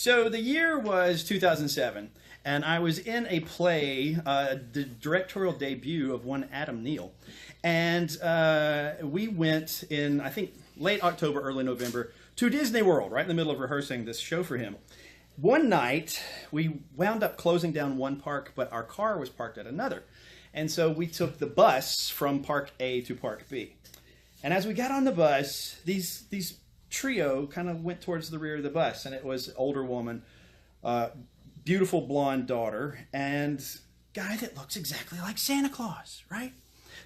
So the year was 2007, and I was in a play, the directorial debut of one Adam Neal. And we went in, I think, late October, early November, to Disney World, right in the middle of rehearsing this show for him. One night, we wound up closing down one park, but our car was parked at another. And so we took the bus from Park A to Park B. And as we got on the bus, these trio kind of went towards the rear of the bus, and it was an older woman, beautiful blonde daughter, and guy that looks exactly like Santa Claus, right?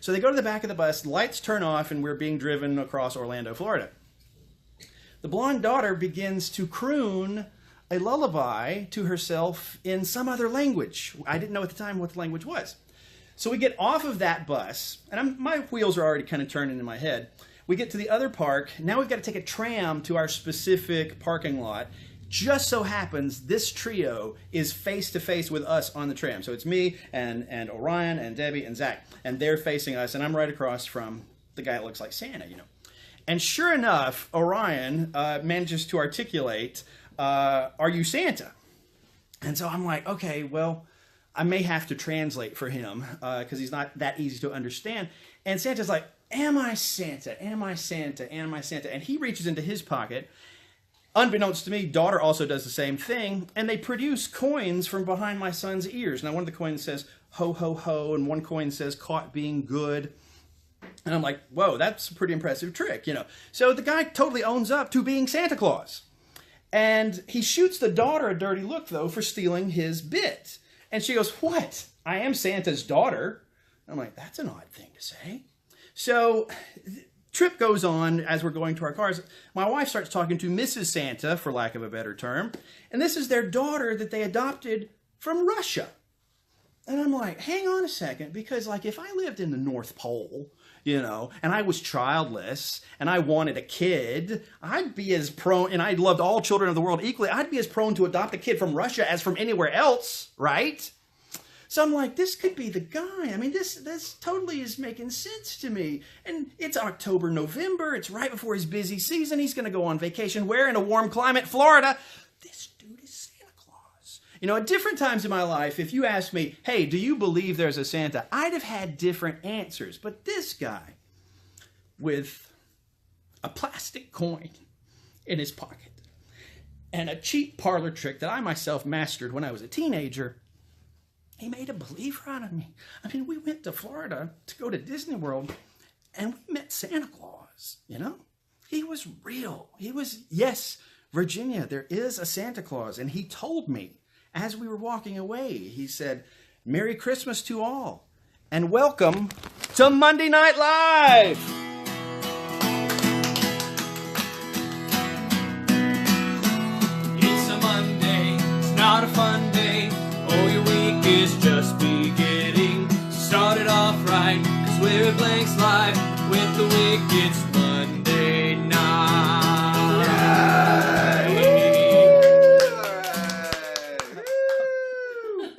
So they go to the back of the bus, lights turn off, and we're being driven across Orlando, Florida. The blonde daughter begins to croon a lullaby to herself in some other language. I didn't know at the time what the language was. So we get off of that bus, and my wheels are already kind of turning in my head. We get to the other park. Now we've got to take a tram to our specific parking lot. Just so happens this trio is face-to-face with us on the tram. So it's me and Orion and Debbie and Zach. And they're facing us, and I'm right across from the guy that looks like Santa, you know. And sure enough, Orion manages to articulate, "Are you Santa?" And so I'm like, okay, well, I may have to translate for him because he's not that easy to understand. And Santa's like, "Am I Santa? Am I Santa? Am I Santa?" And he reaches into his pocket. Unbeknownst to me, daughter also does the same thing, and they produce coins from behind my son's ears. Now, one of the coins says, "Ho, ho, ho," and one coin says, "Caught being good." And I'm like, whoa, that's a pretty impressive trick, you know. So the guy totally owns up to being Santa Claus. And he shoots the daughter a dirty look, though, for stealing his bit. And she goes, "What? I am Santa's daughter." I'm like, that's an odd thing to say. So trip goes on as we're going to our cars. My wife starts talking to Mrs. Santa, for lack of a better term. And this is their daughter that they adopted from Russia. And I'm like, hang on a second, because like if I lived in the North Pole, you know, and I was childless and I wanted a kid, I'd be as prone, and I loved all children of the world equally, I'd be as prone to adopt a kid from Russia as from anywhere else, right? So I'm like, this could be the guy. I mean, this totally is making sense to me. And it's October, November. It's right before his busy season. He's going to go on vacation. Where? In a warm climate, Florida. This dude is Santa Claus. You know, at different times in my life, if you asked me, hey, do you believe there's a Santa? I'd have had different answers. But this guy with a plastic coin in his pocket and a cheap parlor trick that I myself mastered when I was a teenager, he made a believer out of me. I mean, we went to Florida to go to Disney World, and we met Santa Claus, you know? He was real. He was, yes, Virginia, there is a Santa Claus. And he told me, as we were walking away, he said, "Merry Christmas to all, and welcome to Monday Night Live." It's a Monday, it's not a fun day. Oh, your week is just beginning. Start it off right, cause we're at Blank's Live with the Wicked Monday night.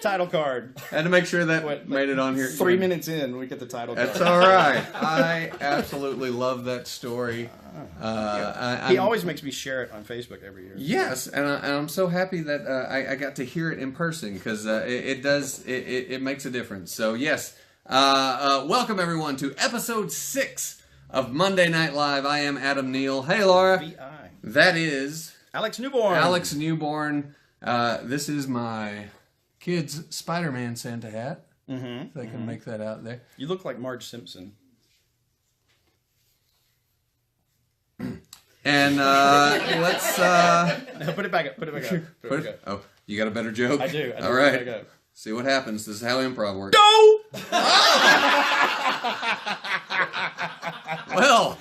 Title card. Had to make sure that made it on here. 3 minutes in, we get the title card. That's all right. I absolutely love that story. He always makes me share it on Facebook every year. Yes, and I'm so happy that I got to hear it in person because it makes a difference. So yes, welcome everyone to episode 6 of Monday Night Live. I am Adam Neal. Hey Laura. VI. That is Alex Newborn. Alex Newborn. This is my kid's Spider-Man Santa hat. If they can make that out there. You look like Marge Simpson. And let's Put it back up. Put it back up. Put it back up. Oh, you got a better joke? I do. All right. See what happens. This is how improv works. No! Well,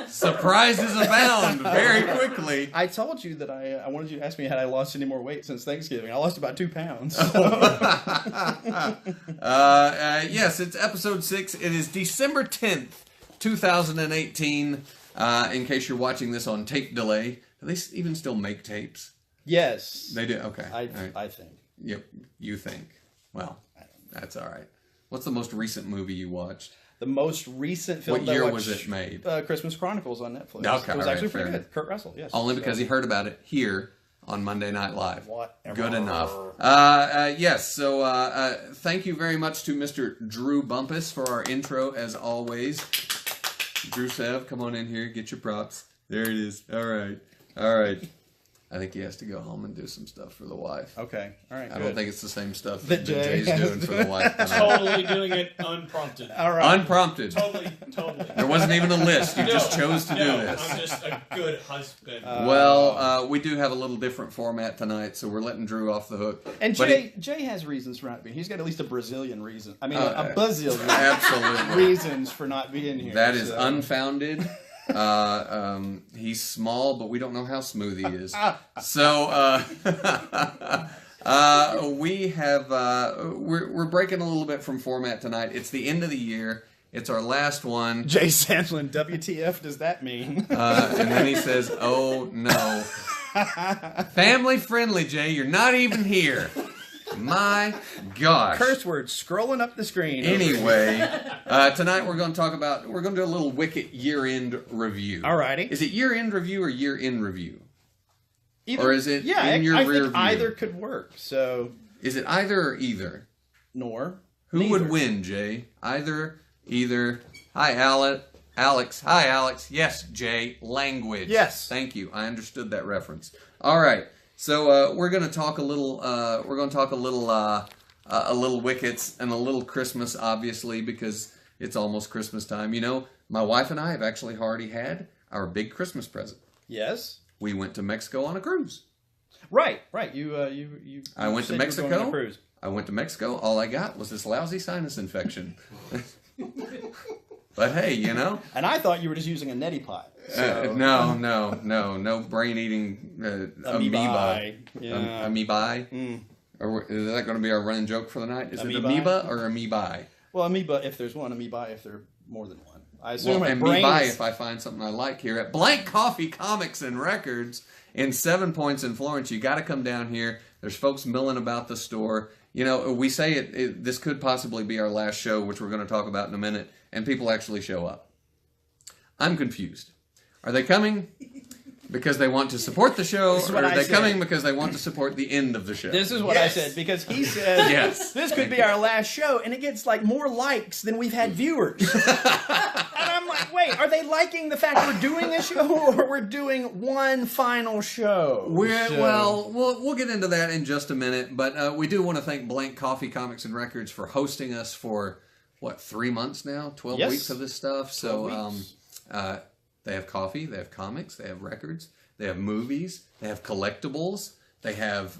surprises abound very quickly. I told you that I wanted you to ask me had I lost any more weight since Thanksgiving. I lost about 2 pounds. Yes, it's episode 6. It is December 10th, 2018. In case you're watching this on tape delay. Do they even still make tapes? Yes. They do? Okay. I think. Yep, you think. Well, that's all right. What's the most recent movie you watched? The most recent film What that I year watched, was it made? Christmas Chronicles on Netflix. Okay, it was all actually right, pretty fair good. Kurt Russell, yes. Only because he heard about it here on Monday Night Live. Whatever. Good enough. Yes, so thank you very much to Mr. Drew Bumpus for our intro, as always. Drew Sev, come on in here, get your props. There it is. All right. I think he has to go home and do some stuff for the wife. Okay. All right. I don't think it's the same stuff That that Jay Jay's has doing for the wife. Totally doing it unprompted. All right. Unprompted. Totally. There wasn't even a list. You just chose to do this. I'm just a good husband. Well, we do have a little different format tonight, so we're letting Drew off the hook. And But Jay has reasons for not being. He's got at least a Brazilian reason. I mean, Uh, a bazillion Absolutely. reasons for not being here. That is so. unfounded. He's small, but we don't know how smooth he is. So we have we're breaking a little bit from format tonight. It's the end of the year. It's our last one. Jay Sandlin, WTF does that mean? And then he says, "Oh no, family friendly, Jay. You're not even here." My gosh. Curse words scrolling up the screen. Anyway, tonight we're going to do a little Wicket year-end review. Alrighty. Is it year-end review or year-end review? Either, Or is it in your I rear think view? either could work. So, Is it either or either? nor. Who neither. would win, Jay? Either, either. Hi, Alex. Hi, Alex. Yes, Jay. Language. Yes. Thank you. I understood that reference. All right. So we're going to talk a little. We're going to talk a little Wickets and a little Christmas, obviously, because it's almost Christmas time. You know, my wife and I have actually already had our big Christmas present. Yes. We went to Mexico on a cruise. Right. You. I went to said you were Mexico. going on a cruise. I went to Mexico. All I got was this lousy sinus infection. But hey, you know. And I thought you were just using a neti pot. So. No brain-eating amoeba. Yeah. Amoebae? Or is that going to be our running joke for the night? Is it Amoebae? amoeba or amoebae? Well, amoeba if there's one, amoeba if there are more than one. I assume Well, a amoebae brain is- if I find something I like here at Blank Coffee Comics and Records in 7 Points in Florence. You got to come down here. There's folks milling about the store. You know, we say this could possibly be our last show, which we're going to talk about in a minute, and people actually show up. I'm confused. Are they coming because they want to support the show, This is or what are I they said. coming because they want to support the end of the show? This is what Yes. I said because he said Yes. this could be our last show, and it gets like more likes than we've had viewers. And I'm like, wait, are they liking the fact we're doing a show, or we're doing one final show? So- Well, we'll get into that in just a minute, but we do want to thank Blank Coffee Comics and Records for hosting us for, 3 months now? 12 Yes. weeks of this stuff. So 12 weeks. they have coffee, they have comics, they have records, they have movies, they have collectibles, they have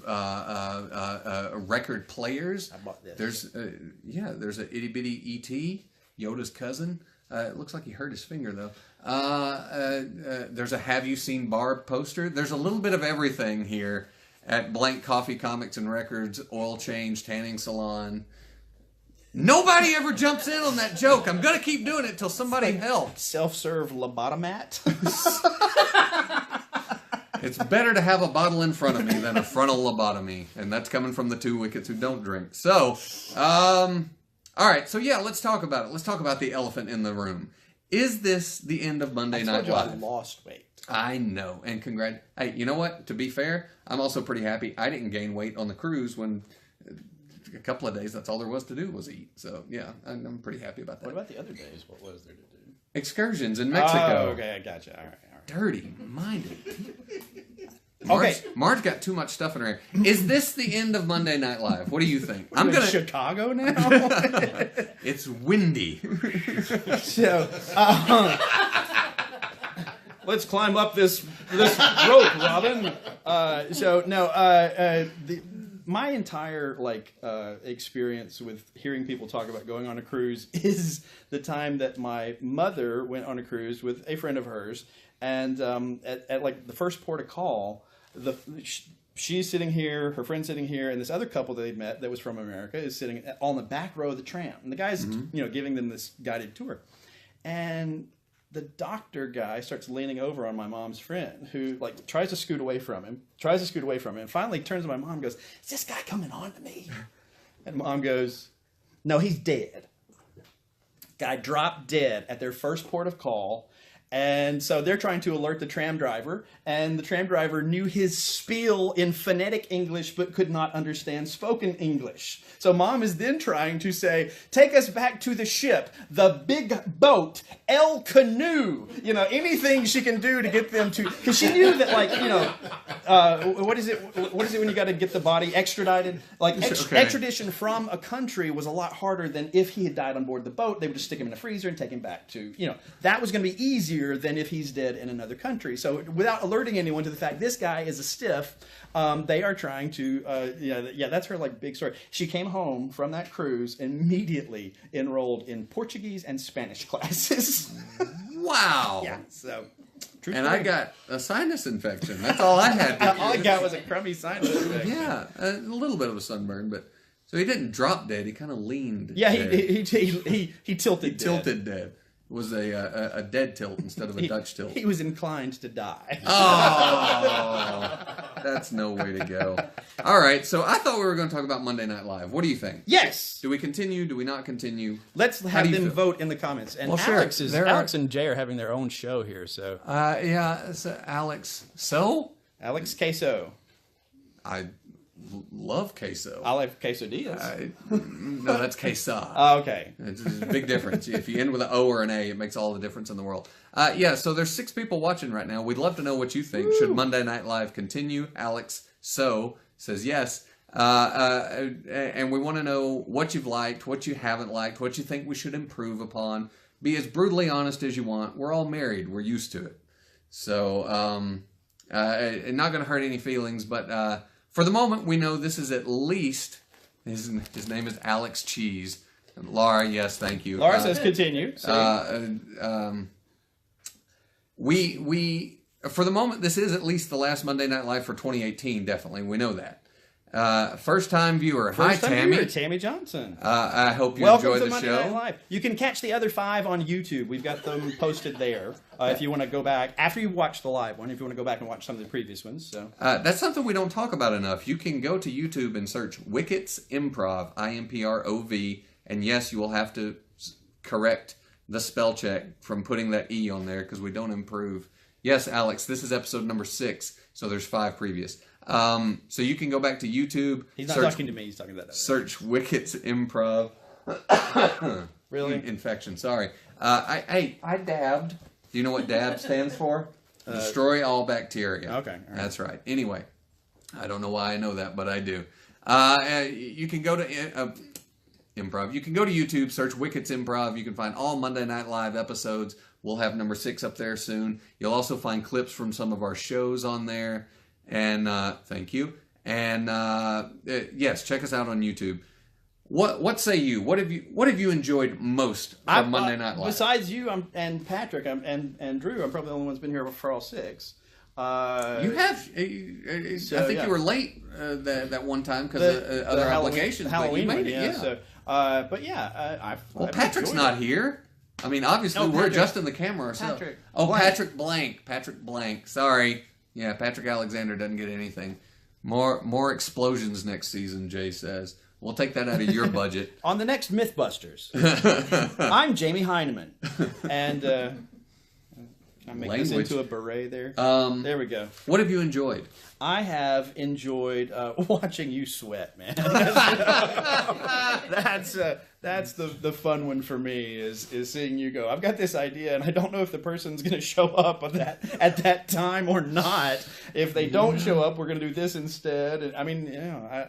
record players. I bought this. There's a itty bitty E.T., Yoda's cousin. It looks like he hurt his finger though. There's a Have You Seen Barb poster. There's a little bit of everything here at Blank Coffee Comics and Records, oil change, tanning salon. Nobody ever jumps in on that joke. I'm gonna keep doing it till somebody helps. Self-serve lobotomat. It's better to have a bottle in front of me than a frontal lobotomy, and that's coming from the two Wickets who don't drink. So, all right. So yeah, let's talk about it. Let's talk about the elephant in the room. Is this the end of Monday I Night told you I Live? lost weight. I know, and Hey, you know what? To be fair, I'm also pretty happy. I didn't gain weight on the cruise when a couple of days. That's all there was to do was eat. So yeah, I'm pretty happy about that. What about the other days? What was there to do? Excursions in Mexico. Oh, okay, I gotcha. All right. Dirty minded. Okay. Marge got too much stuff in her hair. Is this the end of Monday Night Live? What do you think? I'm in Chicago now. It's windy. So, let's climb up this rope, Robin. My entire experience with hearing people talk about going on a cruise is the time that my mother went on a cruise with a friend of hers, and at like the first port of call, she's sitting here, her friend's sitting here, and this other couple that they'd met that was from America is sitting all in the back row of the tram, and the guy's giving them this guided tour, and the doctor guy starts leaning over on my mom's friend, who tries to scoot away from him, and finally turns to my mom and goes, "Is this guy coming on to me?" And mom goes, "No, he's dead." Guy dropped dead at their first port of call, And so they're trying to alert the tram driver, and the tram driver knew his spiel in phonetic English but could not understand spoken English. So Mom is then trying to say, take us back to the ship, the big boat, El Canoe. You know, anything she can do to get them to, because she knew that, like, you know, what is it when you got to get the body extradited? Like, extradition from a country was a lot harder than if he had died on board the boat. They would just stick him in a freezer and take him back to, you know, that was going to be easier than if he's dead in another country. So without alerting anyone to the fact this guy is a stiff, they are trying to, yeah, that's her, like, big story. She came home from that cruise, immediately enrolled in Portuguese and Spanish classes. Wow. Yeah, so... And I got a sinus infection. That's all I had. All I got was a crummy sinus infection. Yeah, a little bit of a sunburn, but so he didn't drop dead. He kind of leaned. Yeah, dead. he tilted. He tilted dead. It was a dead tilt instead of a Dutch tilt. He was inclined to die. Oh, that's no way to go. All right, so I thought we were going to talk about Monday Night Live. What do you think? Yes. Do we continue? Do we not continue? Let's have them vote in the comments. And Well, sure. Alex and Jay are having their own show here. So Yeah, so Alex. So? Alex Queso. I love queso. I like quesadillas. No, that's queso. Okay. It's a big difference. If you end with an O or an A, it makes all the difference in the world. Yeah, so there's 6 people watching right now. We'd love to know what you think. Should Monday Night Live continue? Alex says yes. And we want to know what you've liked, what you haven't liked, what you think we should improve upon. Be as brutally honest as you want. We're all married. We're used to it. So, not going to hurt any feelings, but for the moment, we know this is at least, his name is Alex Cheese. And Laura, yes, thank you. Laura says continue. We for the moment, this is at least the last Monday Night Live for 2018, definitely. We know that. First-time viewer. Hi, Tammy. Tammy Johnson. I hope you Welcome enjoy to the Monday show. Night Live. You can catch the other 5 on YouTube. We've got them posted there. If you want to go back, after you watch the live one, if you want to go back and watch some of the previous ones. So that's something we don't talk about enough. You can go to YouTube and search Wickets Improv, IMPROV, and yes, you will have to correct the spell check from putting that E on there because we don't improve. Yes, Alex, this is episode number 6, so there's 5 previous. So you can go back to YouTube. He's not talking to me. He's talking to that. Search Wickets Improv. Really? Infection. Sorry. I dabbed. Do you know what DAB stands for? Destroy all bacteria. Okay. All right. That's right. Anyway, I don't know why I know that, but I do. You can go to Improv. You can go to YouTube, search Wickets Improv. You can find all Monday Night Live episodes. We'll have number 6 up there soon. You'll also find clips from some of our shows on there. And thank you. And yes, check us out on YouTube. What say you? What have you enjoyed most from Monday Night Live? Besides you and Patrick and Drew, I'm probably the only one that's been here for all 6. You have. I think you were late that one time because of other obligations. Halloween, but you made it. yeah. So, but yeah, Well, Patrick's not here. I mean, obviously we're adjusting the camera ourselves. Patrick Blank. Patrick Blank. Sorry. Yeah, Patrick Alexander doesn't get anything. More explosions next season, Jay says. We'll take that out of your budget. On the next Mythbusters, I'm Jamie Heineman. And I make this into a beret there. There we go. What have you enjoyed? I have enjoyed watching you sweat, man. That's the fun one for me is seeing you go. I've got this idea, and I don't know if the person's going to show up at that time or not. If they don't show up, we're going to do this instead. And I mean,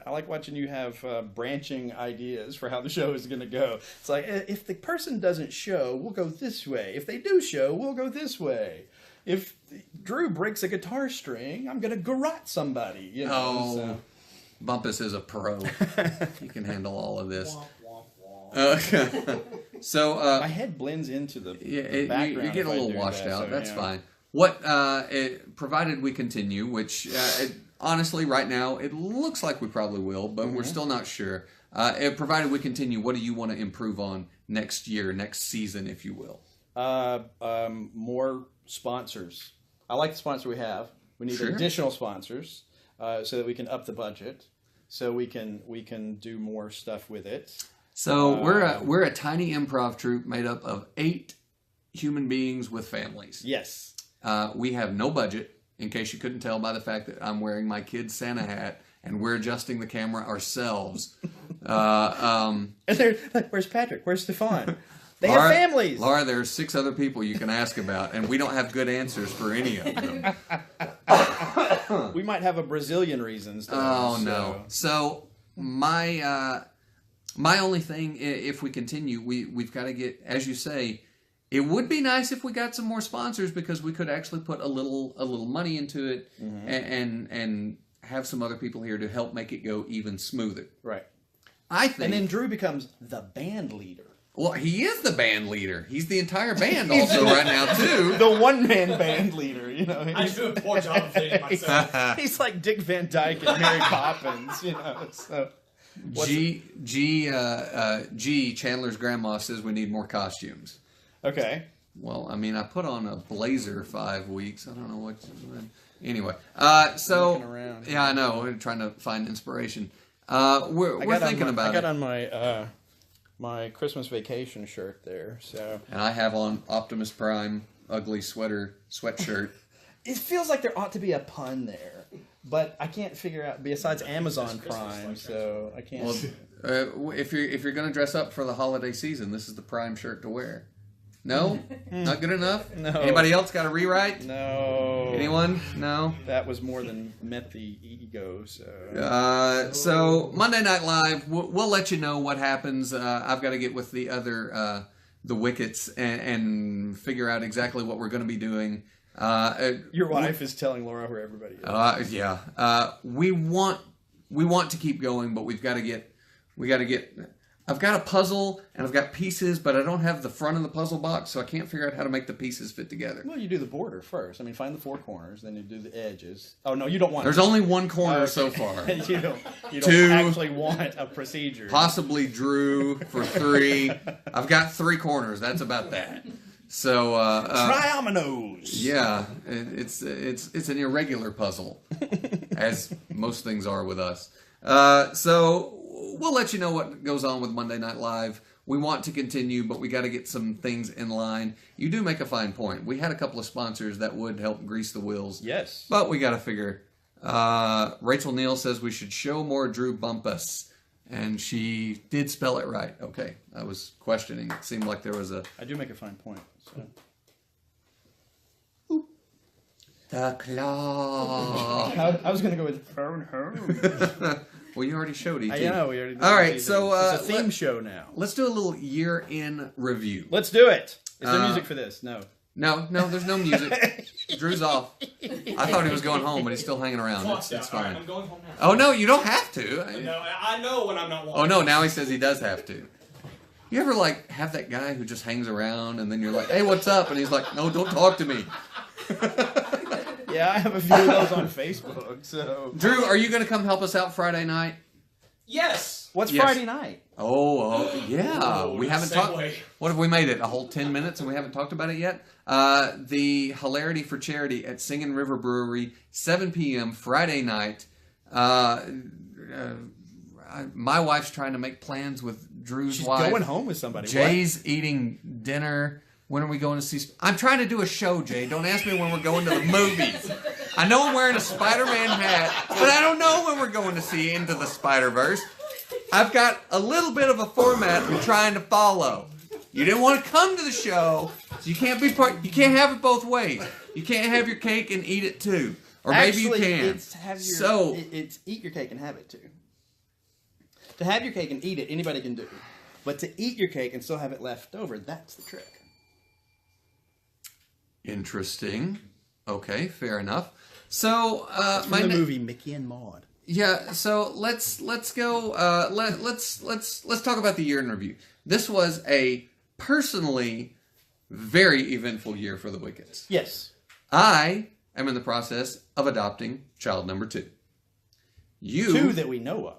I like watching you have branching ideas for how the show is going to go. It's like if the person doesn't show, we'll go this way. If they do show, we'll go this way. If Drew breaks a guitar string, I'm going to garrote somebody. You know, so. Bumpus is a pro. He can handle all of this. So my head blends into the you background. get a little washed out. So, That's fine. What provided we continue, which honestly right now it looks like we probably will, but we're still not sure. Provided we continue, what do you want to improve on next year, next season, if you will? More sponsors. I like the sponsor we have. We need additional sponsors so that we can up the budget, so we can do more stuff with it. So we're a tiny improv troupe made up of 8 human beings with families. Yes. We have no budget, in case you couldn't tell by the fact that I'm wearing my kid's Santa hat and we're adjusting the camera ourselves. And they're like, where's Patrick? Where's Stefan? They have families. Laura, there are 6 other people you can ask about, and we don't have good answers for any of them. We might have a Brazilian reasons. Though, Oh, no. So, my only thing, if we continue, we've got to get, as you say, it would be nice if we got some more sponsors because we could actually put a little money into it and have some other people here to help make it go even smoother. Right. I think. And then Drew becomes the band leader. Well, he is the band leader. He's the entire band also right now, too. The one-man band leader, you know. I do a poor job of saying it myself. He's like Dick Van Dyke and Mary Poppins, you know. So G, Chandler's grandma says we need more costumes. okay. Well, I mean, I put on a blazer 5 weeks. I don't know what. Anyway, so Looking around. yeah, I know. We're trying to find inspiration. We're thinking about I got it, on my my Christmas vacation shirt there, so and I have on Optimus Prime ugly sweatshirt. it feels like there ought to be a pun there, but I can't figure out. Besides Amazon Prime, so I can't. Well, if you're going to dress up for the holiday season, this is the prime shirt to wear. No, not good enough. No. Anybody else got a rewrite? No. Anyone? No. That was more than met the ego. So. So Monday Night Live, we'll let you know what happens. I've got to get with the other the Wickets and figure out exactly what we're going to be doing. Your wife is telling Laura where everybody is. Yeah. We want to keep going, but we got to get. I've got a puzzle and I've got pieces, but I don't have the front of the puzzle box, so I can't figure out how to make the pieces fit together. Well, you do the border first. I mean, find the 4 corners, then you do the edges. Oh no, you don't want. There's only one corner so far. you don't 2. actually want a procedure. Possibly Drew for 3. I've got 3 corners. That's about that. So Triominoes. yeah, it's an irregular puzzle, as most things are with us. So we'll let you know what goes on with Monday Night Live. We want to continue, but we got to get some things in line. You do make a fine point. We had a couple of sponsors that would help grease the wheels. Yes. But we got to figure. Rachel Neal says we should show more Drew Bumpus. And she did spell it right. Okay. I was questioning. It seemed like there was a... I do make a fine point. So. The claw. I was going to go with phone home. Well, you already showed E.T. I know. We already did. All right, so it's a theme show now. Let's do a little year-in review. Let's do it. Is there music for this? No. No, there's no music. Drew's off. I thought he was going home, but he's still hanging around. It's All fine. right, I'm going home now. Oh, no, you don't have to. No, I know when I'm not walking. Oh, no, now he says he does have to. You ever, like, have that guy who just hangs around, and then you're like, hey, what's up? And he's like, no, don't talk to me. Yeah, I have a few of those on Facebook. So. Drew, are you going to come help us out Friday night? Yes. What's Yes. Friday night? Oh, yeah. Ooh, We haven't talked. segue. What have we made it? A whole 10 minutes and we haven't talked about it yet? The Hilarity for Charity at Singing River Brewery, 7 p.m. Friday night. My wife's trying to make plans with Drew's She's wife. going home with somebody. Jay's eating dinner. When are we going to see... I'm trying to do a show, Jay. Don't ask me when we're going to the movies. I know I'm wearing a Spider-Man hat, but I don't know when we're going to see Into the Spider-Verse. I've got a little bit of a format I'm trying to follow. You didn't want to come to the show, so you can't be part. You can't have it both ways. You can't have your cake and eat it too, or maybe you can. It's eat your cake and have it too. To have your cake and eat it, anybody can do. But to eat your cake and still have it left over, that's the trick. Interesting. Okay, fair enough. So From the movie Mickey and Maude. Yeah, so let's go. Let's talk about the year in review. This was a personally very eventful year for the Wickets. Yes. I am in the process of adopting child number 2. You 2 that we know of.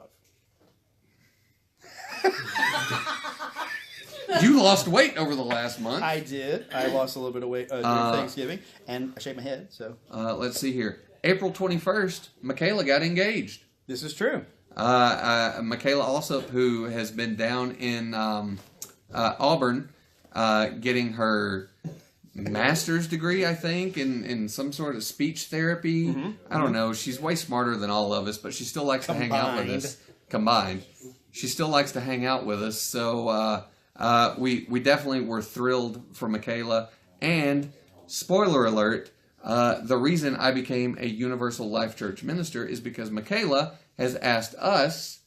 You lost weight over the last month. I did. I lost a little bit of weight during Thanksgiving, and I shaved my head. So let's see here. April 21st, Michaela got engaged. this is true. Michaela Alsop, who has been down in Auburn, getting her master's degree, I think, in some sort of speech therapy. I don't know. She's way smarter than all of us, but she still likes to hang out with us. Combined. She still likes to hang out with us. So we definitely were thrilled for Michaela. And spoiler alert, the reason I became a Universal Life Church minister is because Michaela has asked us,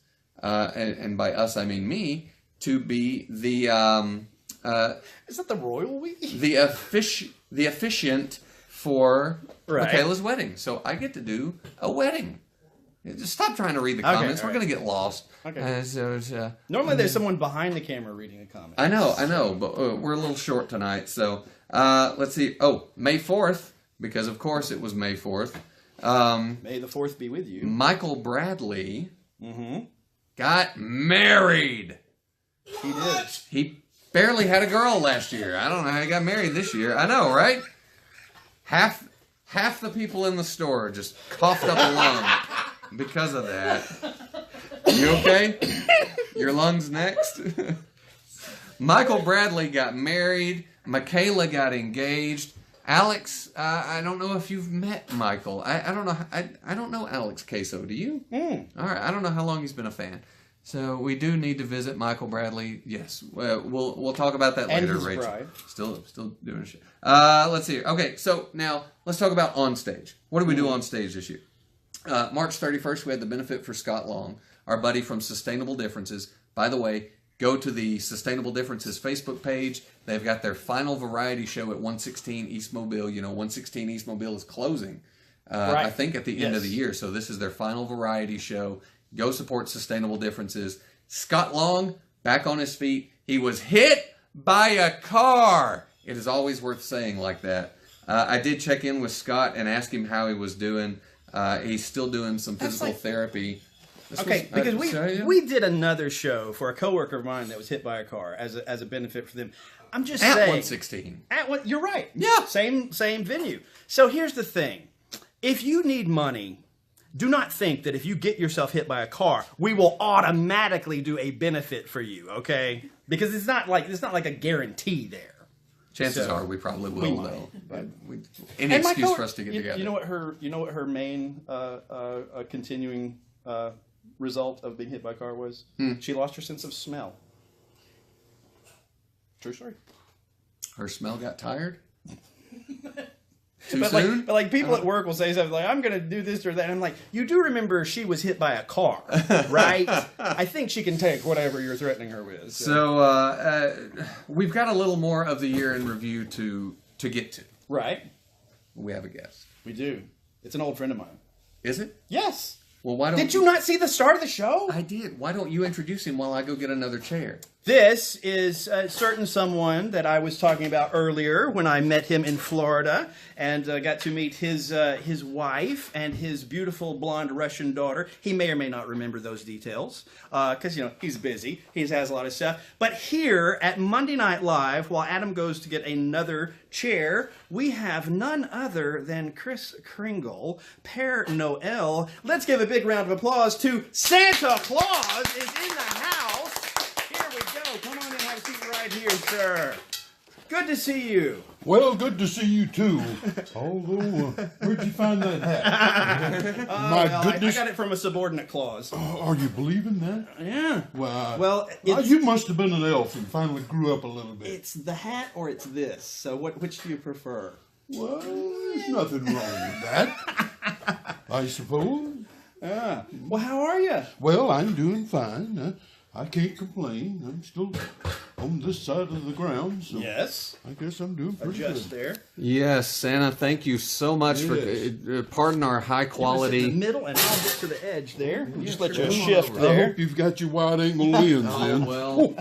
and by us I mean me, to be the Is that the royal we? the officiant for Right. Michaela's wedding. So I get to do a wedding. Just stop trying to read the comments. all We're right. going to get lost. Okay. Normally there's someone behind the camera reading a comment. I know, but we're a little short tonight. So let's see. Oh, May 4th, because of course it was May 4th. May the 4th be with you. Michael Bradley Mm-hmm. got married. He did. He barely had a girl last year. I don't know how he got married this year. I know, right? Half the people in the store just coughed up a lung because of that. You okay? Your lungs next? Michael Bradley got married. Michaela got engaged. Alex, I don't know if you've met Michael. I don't know. I don't know Alex Queso. Do you? All right. I don't know how long he's been a fan. So we do need to visit Michael Bradley. Yes, we'll talk about that And later. his Rachel, bride. still doing shit. Let's see. Okay, so now let's talk about on stage. What did we do on stage this year? March 31st, we had the benefit for Scott Long, our buddy from Sustainable Differences. By the way, go to the Sustainable Differences Facebook page. They've got their final variety show at 116 East Mobile. You know, 116 East Mobile is closing, Right. I think, at the end of the Yes. year. So this is their final variety show. Go support Sustainable Differences. Scott Long, back on his feet. He was hit by a car. It is always worth saying like that. I did check in with Scott and ask him how he was doing. He's still doing some physical therapy. This Okay, was- because sorry, we did another show for a coworker of mine that was hit by a car as a benefit for them. I'm just at saying. 116. At what? You're right. Yeah. Same venue. So here's the thing: if you need money, do not think that if you get yourself hit by a car, we will automatically do a benefit for you. Okay? Because it's not like a guarantee there. Chances So, are we probably will, we might, though. but- Any And my excuse co- for us to get you, together. You know what her main continuing result of being hit by a car was? She lost her sense of smell. True story. Her smell got tired? Too But soon? like people at work will say something like, "I'm going to do this or that." And I'm like, "You do remember she was hit by a car, right?" I think she can take whatever you're threatening her with. So we've got a little more of the year in review to get to. Right, We have a guest. we do. It's an old friend of mine. Is it? Yes. Well, why don't Did you not see the start of the show? I did. Why don't you introduce him while I go get another chair? This is a certain someone that I was talking about earlier when I met him in Florida and got to meet his wife and his beautiful blonde Russian daughter. He may or may not remember those details because, he's busy. He has a lot of stuff. But here at Monday Night Live, while Adam goes to get another chair, we have none other than Chris Kringle, Père Noël. Let's give a big round of applause to Santa Claus is in the house. Here we go. Come on in, have a seat right here, sir. Good to see you. Well, good to see you too. Although, where'd you find that hat? My Well, goodness, I got it from a subordinate clause. are you believing that? Yeah. Well, it's, you must have been an elf and finally grew up a little bit. it's the hat or it's this. So which do you prefer? Well, there's nothing wrong with that, I suppose. Yeah. Well, how are you? Well, I'm doing fine. I can't complain. I'm still on this side of the ground, so Yes. I guess I'm doing pretty Adjust good. there. Yes, Santa, thank you so much Yes. for pardon our high In the quality. middle, and I'll get to the edge there. Just let you Well, shift I there. hope you've got your wide-angle lens in. well.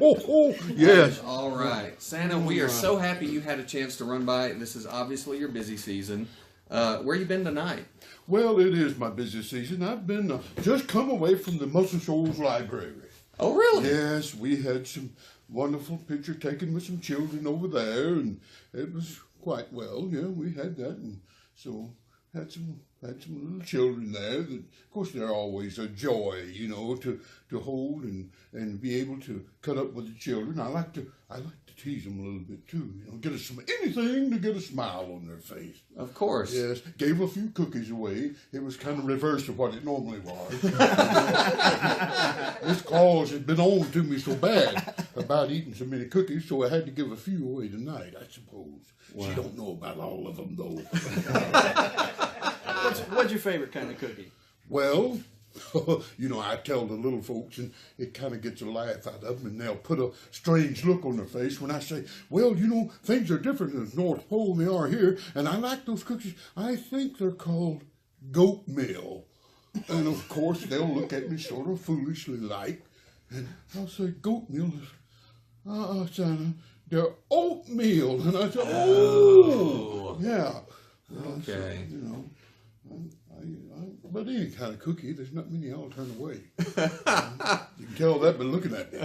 Yes. All right. Santa, we are so happy you had a chance to run by. This is obviously your busy season. Where you been tonight? Well, it is my busy season. I've been just come away from the Muscle Shoals Library. Oh, really? Yes, we had some wonderful picture taken with some children over there, and it was quite well. Yeah, we had that, and so had some had some little children there that, of course, they're always a joy, to hold and be able to cut up with the children. I like to tease them a little bit too, get anything to get a smile on their face. Of course. Yes, gave a few cookies away. It was kind of reverse of what it normally was. This cause had been on to me so bad about eating so many cookies, so I had to give a few away tonight, I suppose. Wow. She don't know about all of them, though. What's your favorite kind of cookie? Well, I tell the little folks, and it kind of gets a laugh out of them, and they'll put a strange look on their face when I say, well, things are different in the North Pole than they are here, and I like those cookies. I think they're called goat meal. And, of course, they'll look at me sort of foolishly like, and I'll say, goat meal is, Santa, they're oatmeal. And I say, oh, yeah. Well, okay. So, but any kind of cookie, there's not many I'll turn away. You can tell that by looking at me.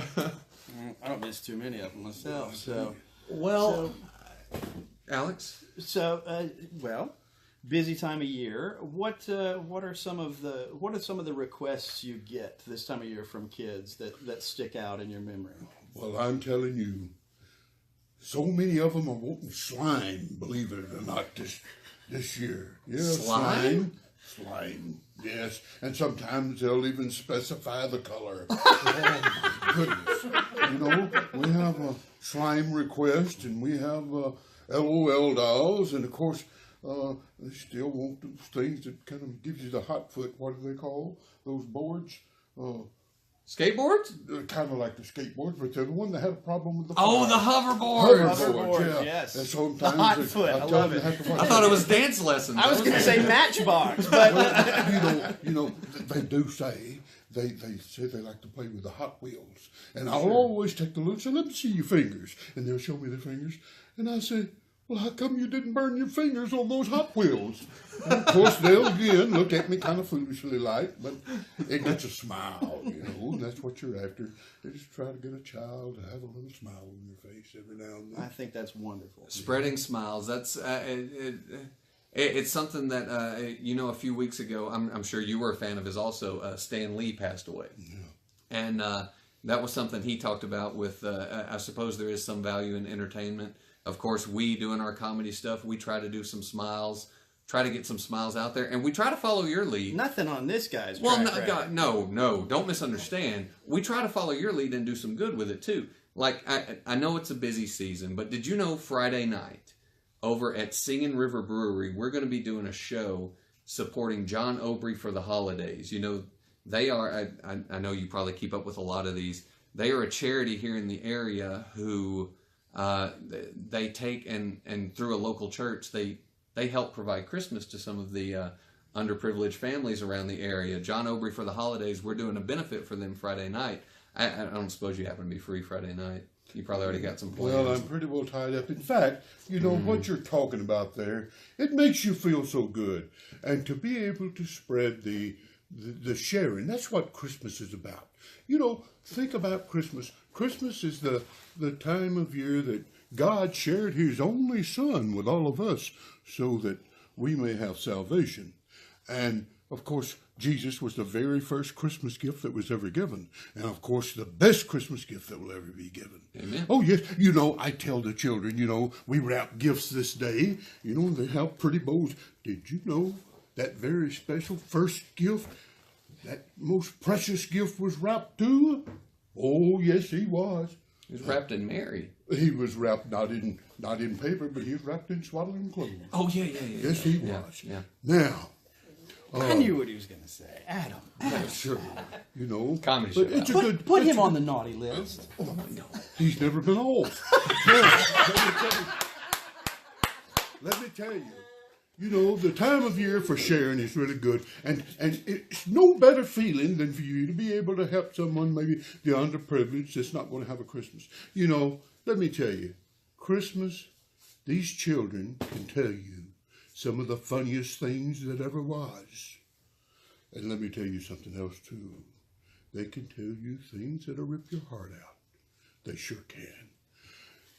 I don't miss too many of them myself. So, Alex. Busy time of year. What are some of the requests you get this time of year from kids that stick out in your memory? Well, I'm telling you, so many of them are wanting slime. Believe it or not, this year. Yeah, slime. Slime, yes. And sometimes they'll even specify the color. Oh, my goodness. We have a slime request, and we have LOL dolls, and, of course, they still want those things that kind of gives you the hot foot. What do they call those boards? Skateboards? They're kind of like the skateboards, but they're the one that had a problem with the Oh, the hoverboards. Hoverboards, yes. And sometimes the hot foot, I love it. I thought it was dance lessons. I was going to say Matchbox, but they do say they say they like to play with the Hot Wheels, and I'll always take the look. So let me see your fingers, and they'll show me their fingers, and I say, well, how come you didn't burn your fingers on those Hot Wheels? And of course, they'll again look at me kind of foolishly like, but it gets a smile, and that's what you're after. They just try to get a child to have a little smile on their face every now and then. I think that's wonderful. Spreading smiles. That's it's something that a few weeks ago, I'm sure you were a fan of his also. Stan Lee passed away, and that was something he talked about. With I suppose there is some value in entertainment. Of course, we doing our comedy stuff, we try to do some smiles, try to get some smiles out there, and we try to follow your lead. Nothing on this guy's Well, track no, don't misunderstand. We try to follow your lead and do some good with it too. Like, I know it's a busy season, but did you know Friday night over at Singing River Brewery, we're going to be doing a show supporting John Obry for the holidays. They are, I know you probably keep up with a lot of these. They are a charity here in the area who... they take and through a local church, they help provide Christmas to some of the underprivileged families around the area. John Obry for the holidays, we're doing a benefit for them Friday night. I don't suppose you happen to be free Friday night. You probably already got some plans. Well, I'm pretty well tied up. In fact, what you're talking about there, it makes you feel so good. And to be able to spread the sharing, that's what Christmas is about. Think about Christmas. Christmas is the time of year that God shared his only son with all of us so that we may have salvation. And, of course, Jesus was the very first Christmas gift that was ever given. And, of course, the best Christmas gift that will ever be given. Amen. Oh, yes. I tell the children, we wrap gifts this day. They have pretty bows. Did you know that very special first gift, that most precious gift was wrapped too? Oh, yes, he was. He was wrapped in Mary. He was wrapped not in paper, but he was wrapped in swaddling clothes. Oh, yeah. Yes, he was. Yeah. Now, I knew what he was going to say. Adam. Yeah, sure. Comedy but show. it's a good. Put him on the naughty list. Oh, no. He's never been off. Let me tell you. The time of year for sharing is really good. And it's no better feeling than for you to be able to help someone, maybe the underprivileged, that's not going to have a Christmas. Let me tell you, Christmas, these children can tell you some of the funniest things that ever was. And let me tell you something else, too. They can tell you things that'll rip your heart out. They sure can.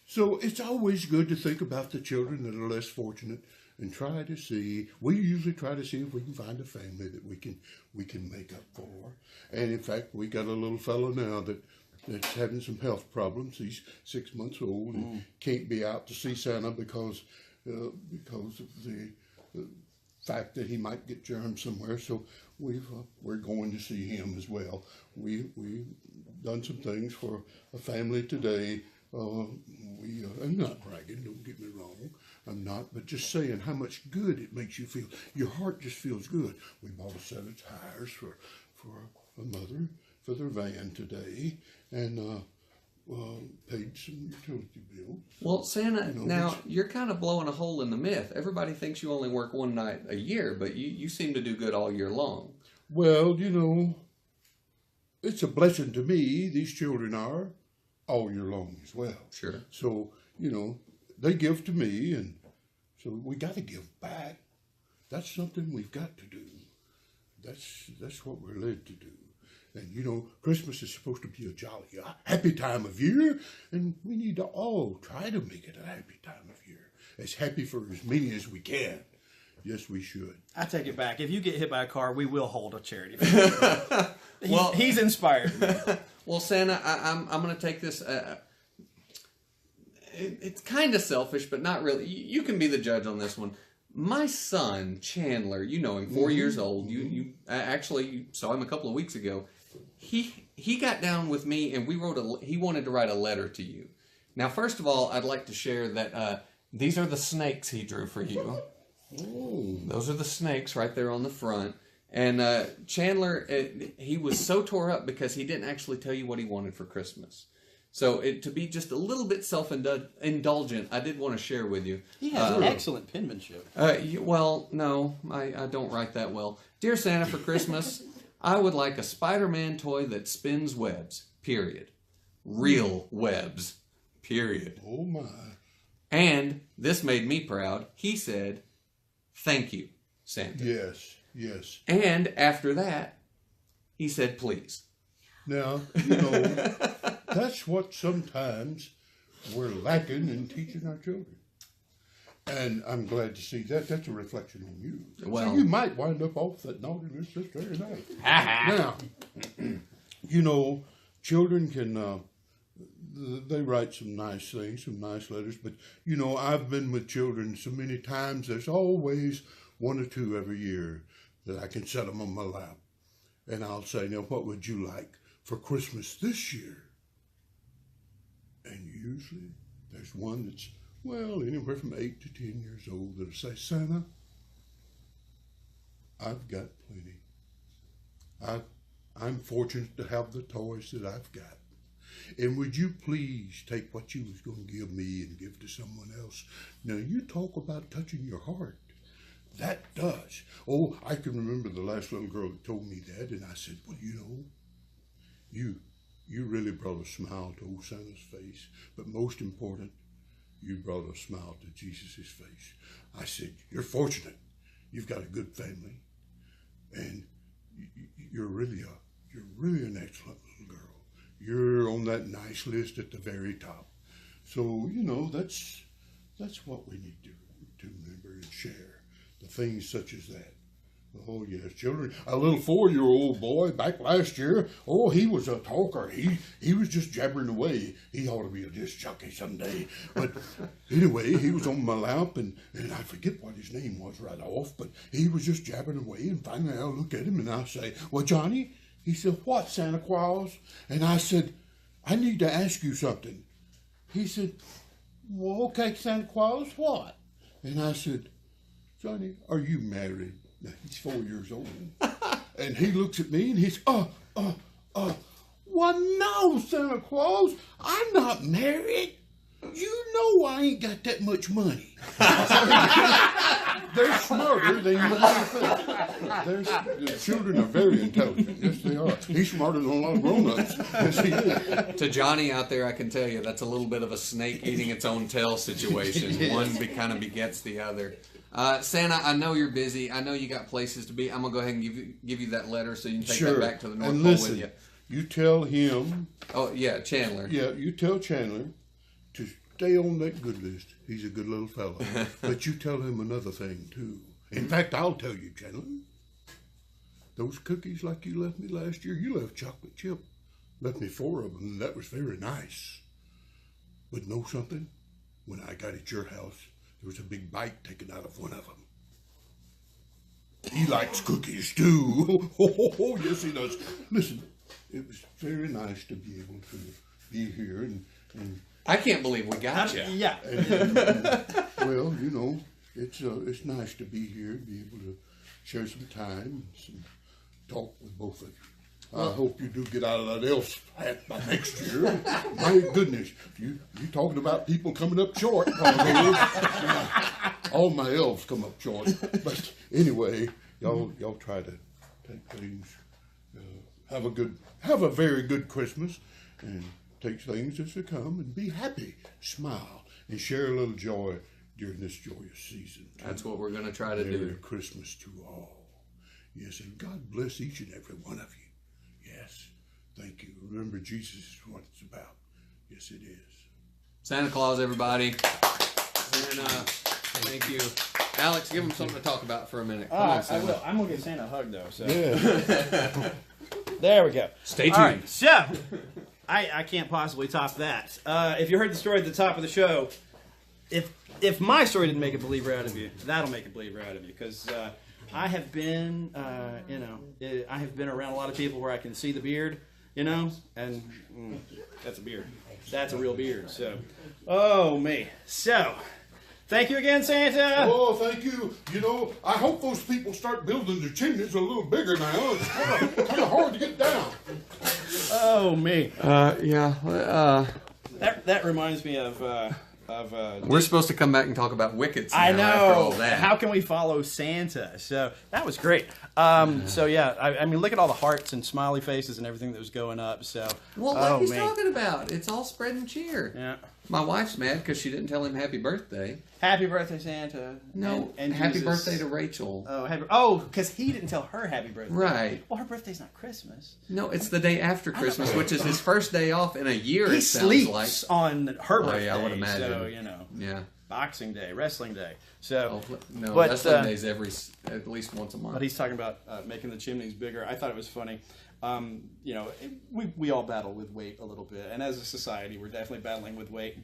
So it's always good to think about the children that are less fortunate. and try to see. We usually try to see if we can find a family that we can make up for. And in fact, we got a little fellow now that's having some health problems. He's 6 months old and can't be out to see Santa because of the fact that he might get germs somewhere. So we're going to see him as well. We've done some things for a family today. I'm not bragging, don't get me wrong. I'm not, but just saying how much good it makes you feel. Your heart just feels good. We bought a set of tires for a mother for their van today, and paid some utility bills. Well, Santa, now you're kind of blowing a hole in the myth. Everybody thinks you only work one night a year, but you seem to do good all year long. Well, it's a blessing to me. These children are all year long as well. Sure. So, they give to me, and so we got to give back. That's something we've got to do. That's what we're led to do. And, Christmas is supposed to be a jolly, happy time of year, and we need to all try to make it a happy time of year. As happy for as many as we can. Yes, we should. I take it back. If you get hit by a car, we will hold a charity. He's inspired. Well, Santa, I'm going to take this. It's kind of selfish, but not really. You can be the judge on this one. My son Chandler, you know him, 4 years old. You actually saw him a couple of weeks ago. He got down with me, and he wanted to write a letter to you. Now, first of all, I'd like to share that these are the snakes he drew for you. Oh. Those are the snakes right there on the front. And Chandler, he was so tore up because he didn't actually tell you what he wanted for Christmas. So to be just a little bit self-indulgent, I did want to share with you. He has excellent penmanship. Well, no, I don't write that well. Dear Santa, for Christmas, I would like a Spider-Man toy that spins webs, period. Real webs, period. Oh, my. And this made me proud. He said, thank you, Santa. Yes. And after that, he said, please. Now, that's what sometimes we're lacking in teaching our children. And I'm glad to see that. That's a reflection on you. Well, so you might wind up off that naughty list this very night. Now, children can, they write some nice things, some nice letters. But, I've been with children so many times, there's always one or two every year that I can set them on my lap. And I'll say, now, what would you like for Christmas this year? And usually there's one that's, anywhere from 8 to 10 years old that'll say, Santa, I've got plenty. I'm fortunate to have the toys that I've got. And would you please take what you was going to give me and give to someone else? Now, you talk about touching your heart. That does. Oh, I can remember the last little girl that told me that, and I said, well, you really brought a smile to old Santa's face, but most important, you brought a smile to Jesus' face. I said, you're fortunate. You've got a good family, and you're really an excellent little girl. You're on that nice list at the very top. So, that's what we need to remember and share. The things such as that. Oh, yes, children. A little 4-year-old boy back last year, he was a talker. He was just jabbering away. He ought to be a disc jockey someday. But anyway, he was on my lap, and I forget what his name was right off, but he was just jabbering away, and finally I'll look at him, and I'll say, well, Johnny, he said, what, Santa Claus? And I said, I need to ask you something. He said, well, okay, Santa Claus, what? And I said, Johnny, are you married? Now, he's 4 years old. And he looks at me and he's, well, no, Santa Claus, I'm not married. You know I ain't got that much money. They're smarter than you might think. The children are very intelligent. Yes, they are. He's smarter than a lot of grown-ups. Yes, he is. To Johnny out there, I can tell you that's a little bit of a snake eating its own tail situation. Yes. One kind of begets the other. Santa, I know you're busy. I know you got places to be. I'm going to go ahead and give you that letter so you can take that back to the North and Pole listen, with you. You tell him. Oh, yeah, Chandler. Yeah, you tell Chandler to stay on that good list. He's a good little fella. But you tell him another thing, too. In fact, I'll tell you, Chandler. Those cookies like you left me last year, you left chocolate chip. Left me 4 of them, and that was very nice. But know something? When I got at your house, there was a big bite taken out of one of them. He likes cookies, too. Oh, yes, he does. Listen, it was very nice to be able to be here and I can't believe we got you. Yeah. well, you know, it's nice to be here, be able to share some time and some talk with both of you. I hope you do get out of that elf hat by next year. My goodness, you talking about people coming up short. All my elves come up short. But anyway, y'all try to take things, have a very good Christmas, and take things as they come, and be happy, smile, and share a little joy during this joyous season. That's what we're going to try to Merry do. Christmas to all. Yes, and God bless each and every one of you. Yes, thank you. Remember, Jesus is what it's about. Yes, it is. Santa Claus, everybody. Santa, thank you. Alex, give him something to talk about for a minute. Come on, I Santa. will. I'm going to give Santa a hug, though. So. Yeah. There we go. Stay tuned. All right, so I can't possibly top that. If you heard the story at the top of the show, if my story didn't make a believer out of you, that'll make a believer out of you. Because I have been, I have been around a lot of people where I can see the beard, and that's a beard. That's a real beard. So, oh me. So, thank you again, Santa. Oh, thank you. You know, I hope those people start building the chimneys a little bigger now. It's kind of hard to get down. Oh me. Yeah. That reminds me of. We're supposed to come back and talk about Wickets now I after all know. that. How can we follow Santa? So that was great. So yeah, I mean, look at all the hearts and smiley faces and everything that was going up. So Well, like he's talking about, it's all spread and cheer. Yeah. My wife's mad because she didn't tell him happy birthday. Happy birthday, Santa. No, and happy Jesus. birthday to Rachel. Oh, because he didn't tell her happy birthday. Right. Well, her birthday's not Christmas. No, it's the day after Christmas, which is his first day off in a year, He it sounds sleeps like. on her Oh, birthday. yeah, I would imagine. So Yeah. Boxing Day, wrestling day. So, No, but, wrestling days at least once a month. but he's talking about making the chimneys bigger. I thought it was funny. We all battle with weight a little bit, and as a society, we're definitely battling with weight.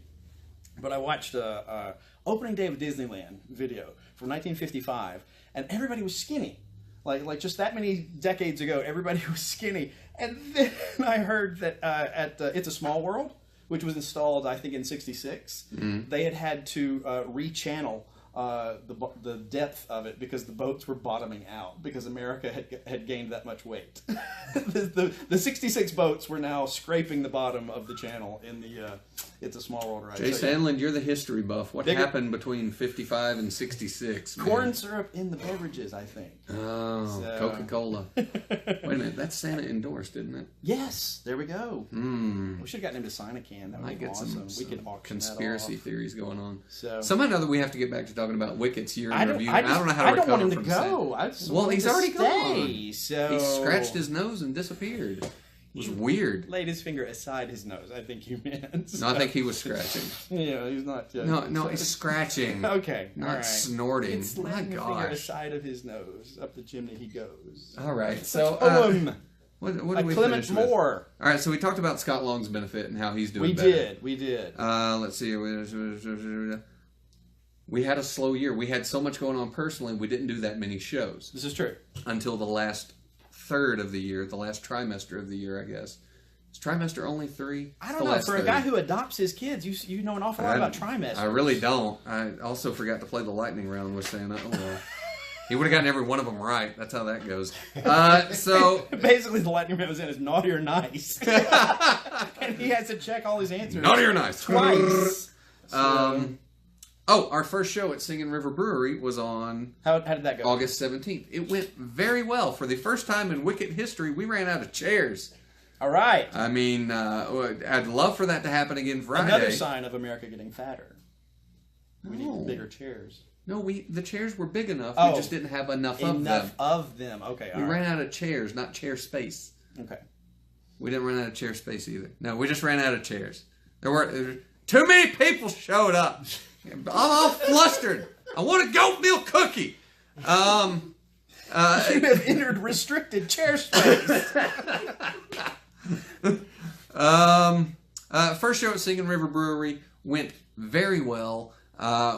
But I watched a opening day of Disneyland video from 1955, and everybody was skinny. Like just that many decades ago, everybody was skinny. And then I heard that at It's a Small World, which was installed, I think, in '66, they had to rechannel the depth of it because the boats were bottoming out because America had gained that much weight. the 66 boats were now scraping the bottom of the channel in the It's a Small World ride. Jay So, yeah. Sandlin, you're the history buff. What Bigger- happened between 55 and 66? man? Corn syrup in the beverages, I think. Oh, So- Coca-Cola. Wait a minute, that's Santa endorsed, isn't it? Yes, there we go. We should have gotten him to sign a can. That would Might be get awesome. some We could auction conspiracy that off. theories going on. So Somehow or other, we have to get back to talking about Wicket's year in I don't, review. I, just, I don't know how to I don't want recover him to from go. Santa. I just Well, want him he's to already stay. gone. So He scratched his nose and disappeared. It was weird. laid his finger aside his nose. I think you meant. No, I think he was scratching. Yeah, he's not. No, he's scratching. Okay, Not all right. snorting. It's My laying the finger gosh. aside of his nose. Up the chimney he goes. All right, so what did we Clement finish with? Moore. All right, so we talked about Scott Long's benefit and how he's doing We better. did. Let's see. We had a slow year. We had so much going on personally, we didn't do that many shows This is true. until the last third of the year, the last trimester of the year, I guess. Is trimester only 3? I don't know. For a guy who adopts his kids, you know an awful lot about trimesters. I really don't. I also forgot to play the lightning round with Santa. Oh, well. He would have gotten every one of them right. That's how that goes. So basically, the lightning round was in is naughty or nice, and he has to check all his answers. naughty or nice. Twice. Our first show at Singing River Brewery was on How did that go? August 17th. It went very well. For the first time in Wicket history, we ran out of chairs. All right. I mean, I'd love for that to happen again Friday. Another sign of America getting fatter. We No. need bigger chairs. No, the chairs were big enough. Oh. We just didn't have enough of them. Enough of them. Okay. We All ran right. out of chairs, not chair space. Okay. We didn't run out of chair space either. No, we just ran out of chairs. There were Too many people showed up. I'm all flustered. I want a goat milk cookie. You have entered restricted chair space. First show at Singing River Brewery went very well.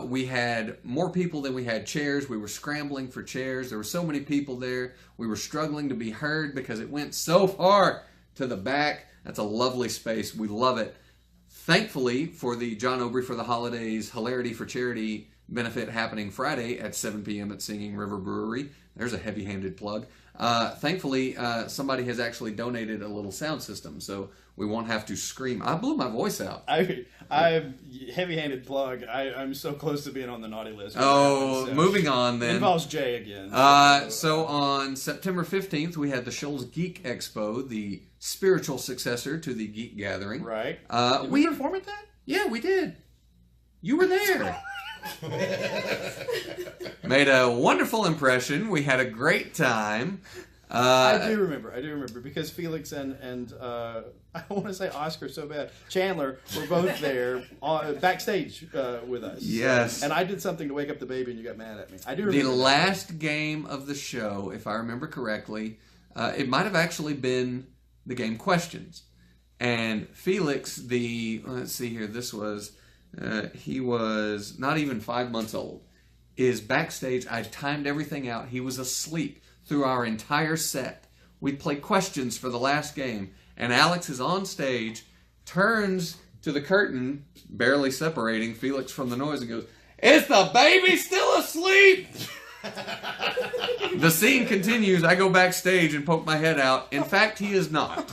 We had more people than we had chairs. We were scrambling for chairs. There were so many people there. We were struggling to be heard because it went so far to the back. That's a lovely space. We love it. Thankfully, for the John Obry for the Holidays Hilarity for Charity benefit happening Friday at 7 p.m. at Singing River Brewery. There's a heavy-handed plug. Thankfully, somebody has actually donated a little sound system, so we won't have to scream. I blew my voice out. I'm heavy-handed plug. I'm so close to being on the naughty list. Oh, so moving on then. Involves Jay again. So on September 15th, we had the Shoals Geek Expo, the spiritual successor to the Geek Gathering. Right. Did we we perform at that? Yeah, we did. You were there. Made a wonderful impression. We had a great time. I do remember because Felix and I want to say Oscar so bad. Chandler were both there backstage with us. Yes. And I did something to wake up the baby, and you got mad at me. I do remember. The last game of the show, if I remember correctly, it might have actually been the game Questions. And Felix, let's see here, this was, he was not even 5 months old, is backstage. I timed everything out. He was asleep through our entire set. We played Questions for the last game, and Alex is on stage, turns to the curtain, barely separating Felix from the noise, and goes, "Is the baby still asleep?" The scene continues. I go backstage and poke my head out. In fact, he is not.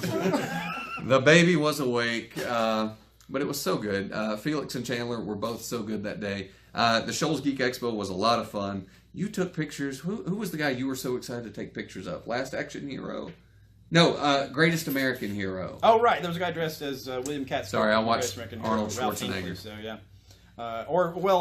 The baby was awake, but it was so good. Felix and Chandler were both so good that day. The Shoals Geek Expo was a lot of fun. You took pictures. Who was the guy you were so excited to take pictures of? Last Action Hero? No, Greatest American Hero. Oh, right. There was a guy dressed as William Catskillen. Sorry, I watched Arnold Ralph Schwarzenegger. Hinckley, so, yeah.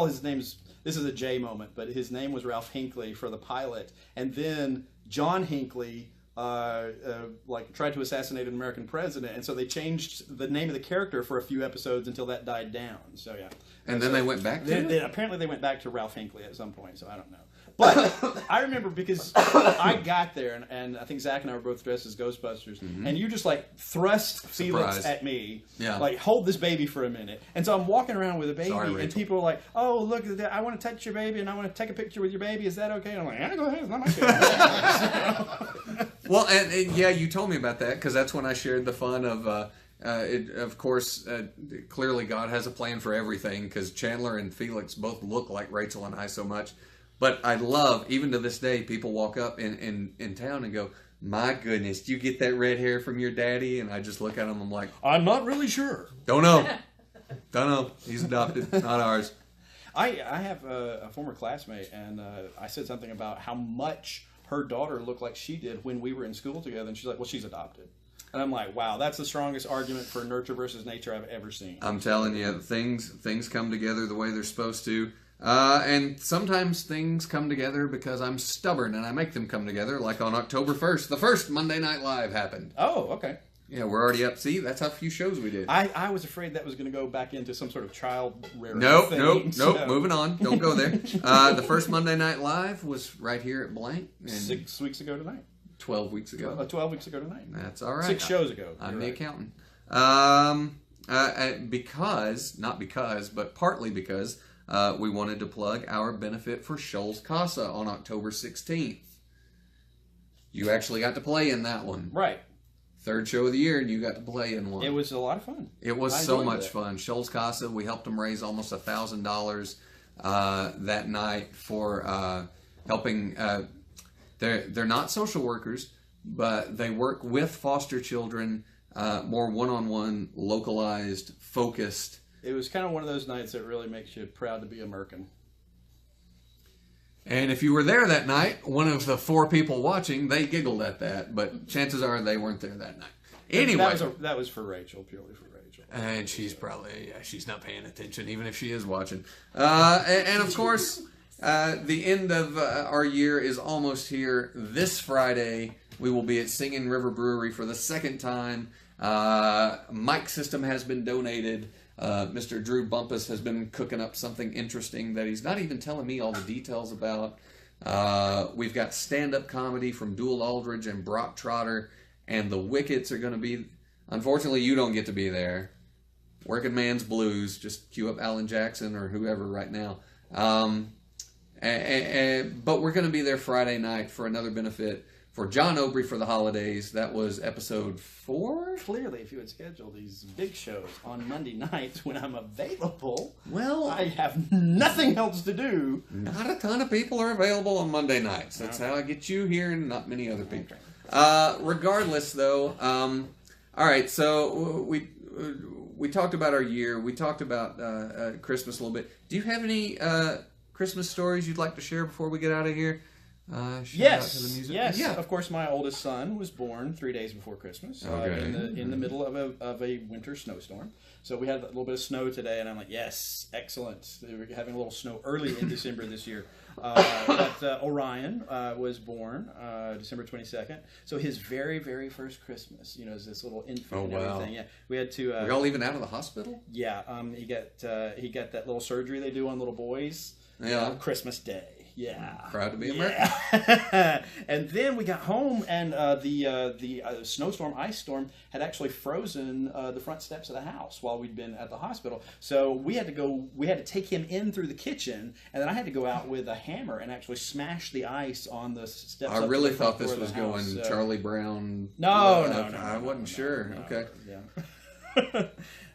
His name's... This is a J moment, but his name was Ralph Hinckley for the pilot. And then John Hinckley tried to assassinate an American president, and so they changed the name of the character for a few episodes until that died down. So, yeah. And then they went back to it? Apparently they went back to Ralph Hinckley at some point, so I don't know. But I remember because I got there, and I think Zach and I were both dressed as Ghostbusters, and you just thrust Felix at me, hold this baby for a minute. And so I'm walking around with a baby, and people are like, "Oh, look, I want to touch your baby, and I want to take a picture with your baby. Is that okay?" And I'm like, "Yeah, go ahead. It's not my kid." Well, and yeah, you told me about that because that's when I shared the fun of. Of course, clearly God has a plan for everything because Chandler and Felix both look like Rachel and I so much. But I love, even to this day, people walk up in town and go, "My goodness, do you get that red hair from your daddy?" And I just look at him, I'm like, "I'm not really sure. Don't know. He's adopted, not ours." I have a former classmate, and I said something about how much her daughter looked like she did when we were in school together, and she's like, "Well, she's adopted." And I'm like, wow, that's the strongest argument for nurture versus nature I've ever seen. I'm telling you, things come together the way they're supposed to. And sometimes things come together because I'm stubborn and I make them come together. Like on October 1st, the first Monday Night Live happened. Oh, okay. Yeah, we're already up. See, that's how few shows we did. I was afraid that was going to go back into some sort of child rarity Nope. So. Moving on. Don't go there. The first Monday Night Live was right here at Blank. 6 weeks ago tonight. 12 weeks ago. 12 weeks ago tonight. That's all right. 6 shows ago. I'm the right. accountant. But partly because we wanted to plug our benefit for Shoals Casa on October 16th. You actually got to play in that one. Right. Third show of the year, and you got to play in one. It was a lot of fun. It was so much fun. Shoals Casa, we helped them raise almost $1,000 that night for helping. They're not social workers, but they work with foster children, more one-on-one, localized, focused. It was kind of one of those nights that really makes you proud to be American. And if you were there that night, one of the 4 people watching, they giggled at that, but chances are they weren't there that night. Anyway. That was for Rachel, purely for Rachel. And she's probably, she's not paying attention, even if she is watching. And of course, the end of our year is almost here. This Friday, we will be at Singing River Brewery for the second time. Mic system has been donated. Mr. Drew Bumpus has been cooking up something interesting that he's not even telling me all the details about. We've got stand-up comedy from Dual Aldridge and Brock Trotter, and the Wickets are going to be... Unfortunately, you don't get to be there. Working Man's Blues. Just cue up Alan Jackson or whoever right now. But we're going to be there Friday night for another benefit for John Obry for the holidays. That was episode 4? Clearly, if you had scheduled these big shows on Monday nights when I'm available, Well, I have nothing else to do. not a ton of people are available on Monday nights. That's how I get you here and not many other people. Regardless, though, all right, so we talked about our year. We talked about Christmas a little bit. Do you have any Christmas stories you'd like to share before we get out of here? Shout out to the music. Yes. Yeah. Of course, my oldest son was born 3 days before Christmas, Okay. in the middle of a winter snowstorm. So we had a little bit of snow today, and I'm like, yes, excellent. We're having a little snow early in December this year. But Orion was born December 22nd. So his very, very first Christmas, is this little infant and wow. everything. Yeah, we had to. Were y'all even out of the hospital? Yeah, he got that little surgery they do on little boys. Yeah. Christmas Day. Yeah. Proud to be American. Yeah. And then we got home, and the snowstorm, ice storm, had actually frozen the front steps of the house while we'd been at the hospital. So we had to take him in through the kitchen, and then I had to go out with a hammer and actually smash the ice on the steps. I up really to the front thought this door of was the going house. So- Charlie Brown. No. I wasn't sure. no, Okay. Yeah.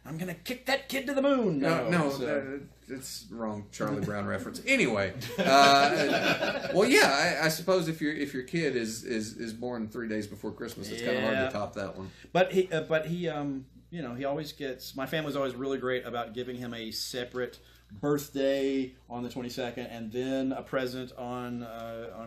I'm gonna kick that kid to the moon. No, So- it's wrong Charlie Brown reference. Anyway, well, yeah, I suppose if your kid is born 3 days before Christmas, it's kind of hard Yeah. to top that one. But he he always gets. My family's always really great about giving him a separate birthday on the 22nd, and then a present on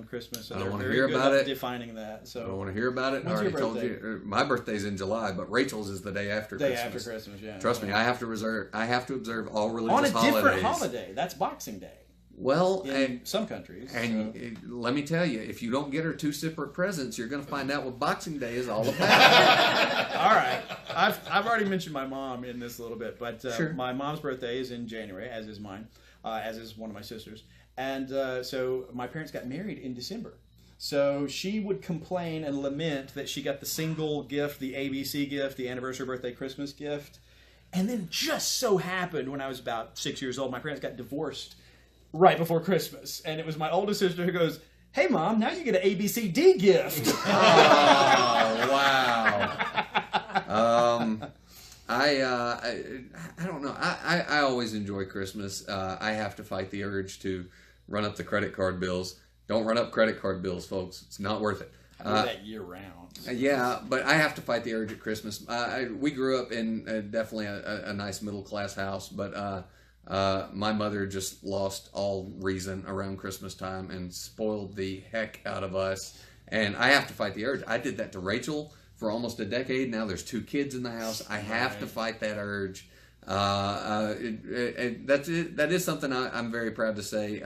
Christmas. So I don't they're wanna very hear good about at it. defining that. I don't So want to hear about it. I When's your already told birthday? you. My birthday's in July, but Rachel's is the day after day Christmas. after Christmas, yeah. Trust me, I have to observe all religious on a holidays. different holiday. That's Boxing Day Well, in some countries. and let me tell you, if you don't get her 2 separate presents, you're going to find out what Boxing Day is all about. All right, I've already mentioned my mom in this a little bit, but Sure. my mom's birthday is in January, as is mine, as is one of my sisters, and so my parents got married in December. So she would complain and lament that she got the single gift, the ABC gift, the anniversary, birthday, Christmas gift, and then just so happened when I was about 6 years old, my parents got divorced right before Christmas, and it was my oldest sister who goes, "Hey, Mom, now you get an ABCD gift." Oh, wow. I don't know. I always enjoy Christmas. I have to fight the urge to run up the credit card bills. Don't run up credit card bills, folks. It's not worth it. I do that year round. Yeah, but I have to fight the urge at Christmas. We grew up in definitely a nice middle class house, but my mother just lost all reason around Christmas time and spoiled the heck out of us. And I have to fight the urge. I did that to Rachel for almost a decade. Now there's 2 kids in the house. I have to fight that urge. That is something I'm very proud to say.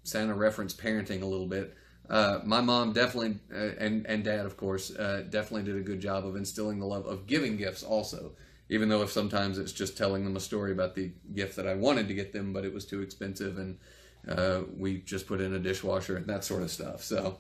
Santa reference parenting a little bit. My mom definitely, and dad, of course, definitely did a good job of instilling the love of giving gifts also. Even though if sometimes it's just telling them a story about the gift that I wanted to get them, but it was too expensive, and we just put in a dishwasher and that sort of stuff. So,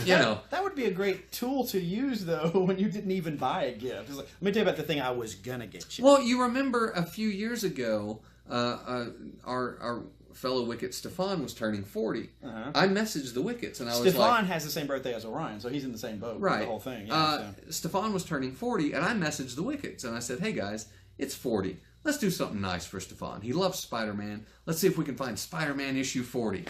That would be a great tool to use, though, when you didn't even buy a gift. It's like, let me tell you about the thing I was going to get you. Well, you remember a few years ago, our fellow Wicket Stefan was turning 40. I messaged the Wickets, and I was like... Stefan has the same birthday as Orion, so he's in the same boat with Right. the whole thing. Yeah, Stefan was turning 40, and I messaged the Wickets, and I said, hey guys, it's 40. Let's do something nice for Stefan. He loves Spider-Man. Let's see if we can find Spider-Man issue 40.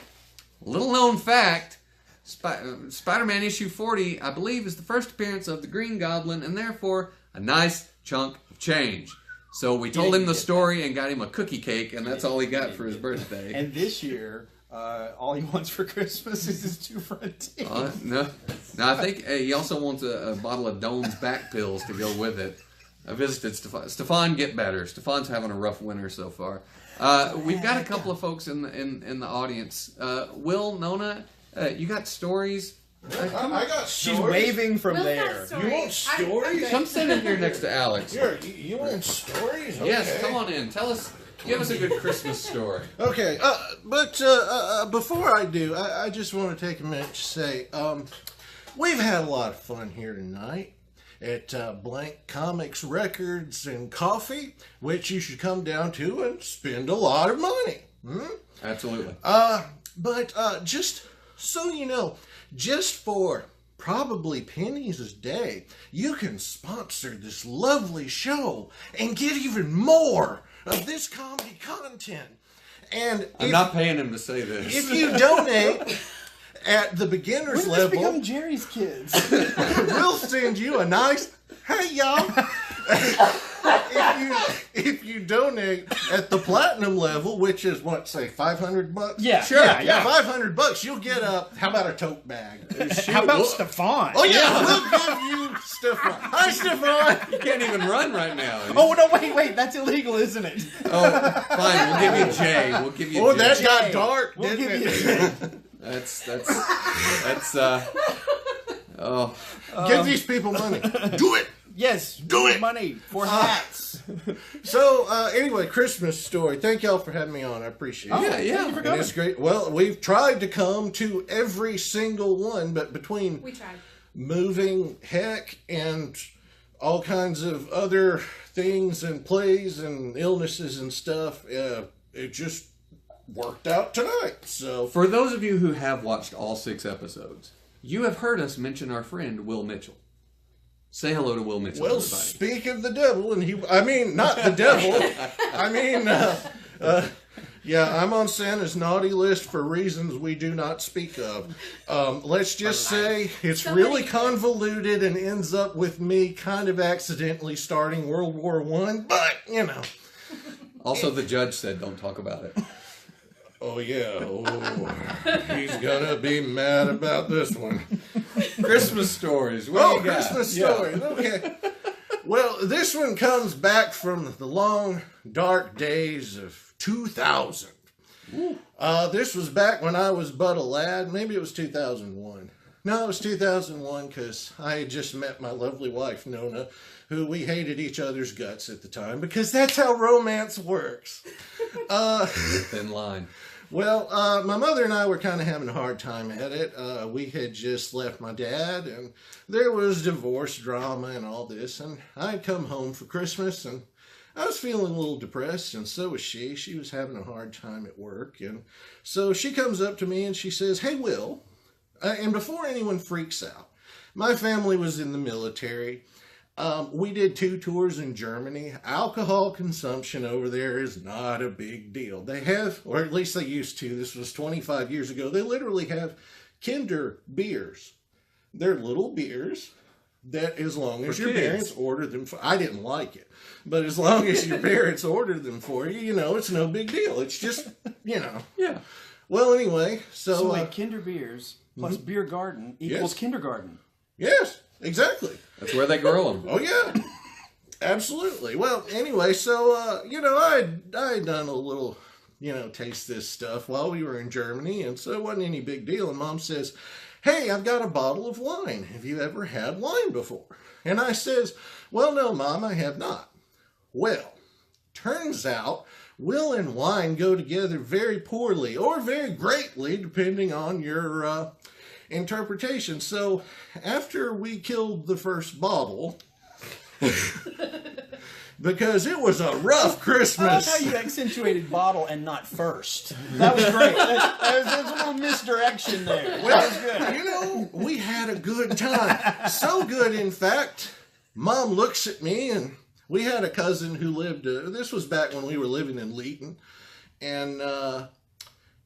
Little known fact, Spider-Man issue 40, I believe, is the first appearance of the Green Goblin, and therefore a nice chunk of change. So we told him the story and got him a cookie cake, and that's all he got for his birthday. And this year, all he wants for Christmas is his 2 front teeth. No, I think he also wants a bottle of Doan's back pills to go with it. I visited Stefan. Stefan, get better. Stefan's having a rough winter so far. We've got a couple of folks in the audience. Will, Nona, you got stories I got She's stories. waving from Will there. has stories. You want stories? Come sit in here next to Alex. You want stories? Yes, Okay. come on in. Tell us. Give us a good Christmas story. Okay, but before I do, I just want to take a minute to say we've had a lot of fun here tonight at Blank Comics Records and Coffee, which you should come down to and spend a lot of money. Absolutely. But just so you know, just for probably pennies a day, you can sponsor this lovely show and get even more of this comedy content. And I'm not paying him to say this. if you donate at the beginner's When did this level, become Jerry's kids? we'll send you a nice, hey y'all. If you donate at the platinum level, which is what, say $500? Yeah, Sure, yeah. $500, you'll get how about a tote bag? How about Stefan? Oh yeah, we'll give you Stefan. Hi Stefan. You can't even run right now. Oh no! Wait! That's illegal, isn't it? Oh, fine. We'll give you Jay. We'll give you Oh, Jay. that got Jay. dark, We'll didn't give it? you. That's oh. Give these people money. Do it. Yes, Do it. money for hats. So anyway, Christmas story. Thank y'all for having me on. I appreciate it. Yeah, yeah. And it's great. Well, we've tried to come to every single one, but between We tried. moving, heck, and all kinds of other things and plays and illnesses and stuff, it just worked out tonight. So For those of you who have watched all 6 episodes, you have heard us mention our friend Will Mitchell. Say hello to Will Mitchell, well, everybody. speak of the devil, and I mean, not the devil. I mean, yeah, I'm on Santa's naughty list for reasons we do not speak of. Let's just say it's really convoluted and ends up with me kind of accidentally starting World War I, but, you know. Also, the judge said don't talk about it. Oh, yeah. Oh, he's gonna be mad about this one. Christmas stories. What do you got? Christmas stories. Okay. Well, this one comes back from the long, dark days of 2000. This was back when I was but a lad. Maybe it was 2001. No, it was 2001 because I had just met my lovely wife, Nona, who we hated each other's guts at the time because that's how romance works. Thin line. Well, my mother and I were kind of having a hard time at it. We had just left my dad, and there was divorce drama and all this, and I'd come home for Christmas, and I was feeling a little depressed, and so was she. She was having a hard time at work, and so she comes up to me and she says, "Hey, Will," and before anyone freaks out, my family was in the military. We did 2 tours in Germany. Alcohol consumption over there is not a big deal. They have, or at least they used to, this was 25 years ago, they literally have Kinder beers. They're little beers that as long as For your kids. parents order them for, I didn't like it, but as long as your parents order them for you, you know, it's no big deal. It's just, you know. Yeah. Well, anyway, So wait, Kinder Beers plus Beer Garden equals Yes. kindergarten. yes, exactly. That's where they grow them. Oh yeah, absolutely. Well, anyway, so you know, I had done a little, you know, taste this stuff while we were in Germany, and so it wasn't any big deal. And Mom says, "Hey, I've got a bottle of wine. Have you ever had wine before?" And I says, "Well, no, Mom, I have not." Well, turns out Will and wine go together very poorly or very greatly, depending on your interpretation. So after we killed the first bottle, because it was a rough I love Christmas. how you accentuated bottle and not first. That was great. There's a little misdirection there. That was good. You know, we had a good time. So good, in fact, Mom looks at me, and we had a cousin who lived, this was back when we were living in Leeton, and